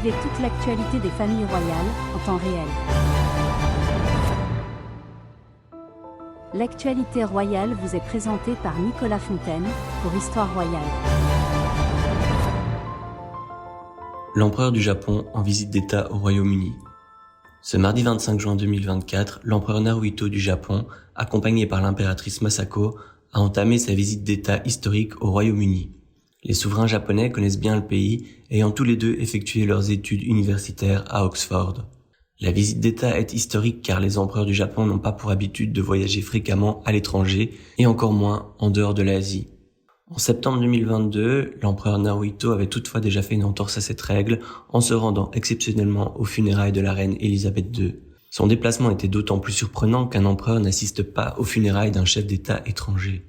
Suivez toute l'actualité des familles royales en temps réel. L'actualité royale vous est présentée par Nicolas Fontaine pour Histoire royale. L'empereur du Japon en visite d'État au Royaume-Uni. Ce mardi 25 juin 2024, l'empereur Naruhito du Japon, accompagné par l'impératrice Masako, a entamé sa visite d'État historique au Royaume-Uni. Les souverains japonais connaissent bien le pays, ayant tous les deux effectué leurs études universitaires à Oxford. La visite d'État est historique car les empereurs du Japon n'ont pas pour habitude de voyager fréquemment à l'étranger et encore moins en dehors de l'Asie. En septembre 2022, l'empereur Naruhito avait toutefois déjà fait une entorse à cette règle en se rendant exceptionnellement aux funérailles de la reine Elisabeth II. Son déplacement était d'autant plus surprenant qu'un empereur n'assiste pas aux funérailles d'un chef d'État étranger.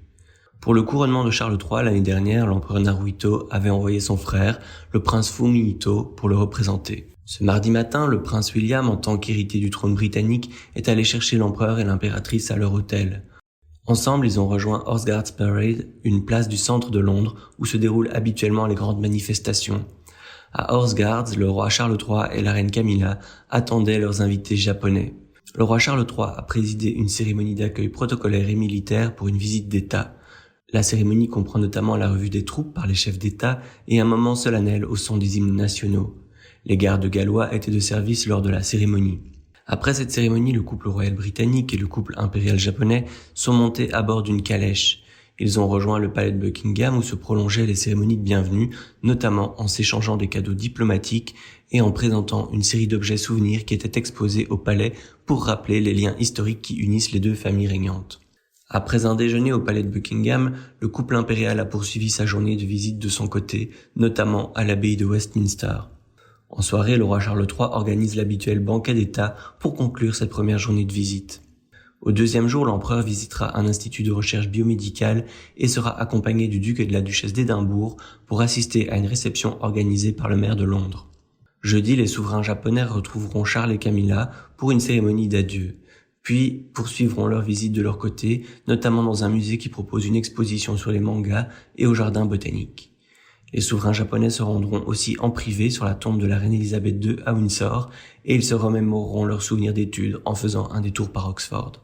Pour le couronnement de Charles III l'année dernière, l'empereur Naruhito avait envoyé son frère, le prince Fumihito, pour le représenter. Ce mardi matin, le prince William, en tant qu'héritier du trône britannique, est allé chercher l'empereur et l'impératrice à leur hôtel. Ensemble, ils ont rejoint Horseguards Parade, une place du centre de Londres où se déroulent habituellement les grandes manifestations. À Horseguards, le roi Charles III et la reine Camilla attendaient leurs invités japonais. Le roi Charles III a présidé une cérémonie d'accueil protocolaire et militaire pour une visite d'État. La cérémonie comprend notamment la revue des troupes par les chefs d'État et un moment solennel au son des hymnes nationaux. Les gardes gallois étaient de service lors de la cérémonie. Après cette cérémonie, le couple royal britannique et le couple impérial japonais sont montés à bord d'une calèche. Ils ont rejoint le palais de Buckingham où se prolongeaient les cérémonies de bienvenue, notamment en s'échangeant des cadeaux diplomatiques et en présentant une série d'objets souvenirs qui étaient exposés au palais pour rappeler les liens historiques qui unissent les deux familles régnantes. Après un déjeuner au palais de Buckingham, le couple impérial a poursuivi sa journée de visite de son côté, notamment à l'abbaye de Westminster. En soirée, le roi Charles III organise l'habituel banquet d'État pour conclure cette première journée de visite. Au deuxième jour, l'empereur visitera un institut de recherche biomédicale et sera accompagné du duc et de la duchesse d'Édimbourg pour assister à une réception organisée par le maire de Londres. Jeudi, les souverains japonais retrouveront Charles et Camilla pour une cérémonie d'adieu, puis poursuivront leur visite de leur côté, notamment dans un musée qui propose une exposition sur les mangas et au jardin botanique. Les souverains japonais se rendront aussi en privé sur la tombe de la reine Elisabeth II à Windsor et ils se remémoreront leurs souvenirs d'études en faisant un détour par Oxford.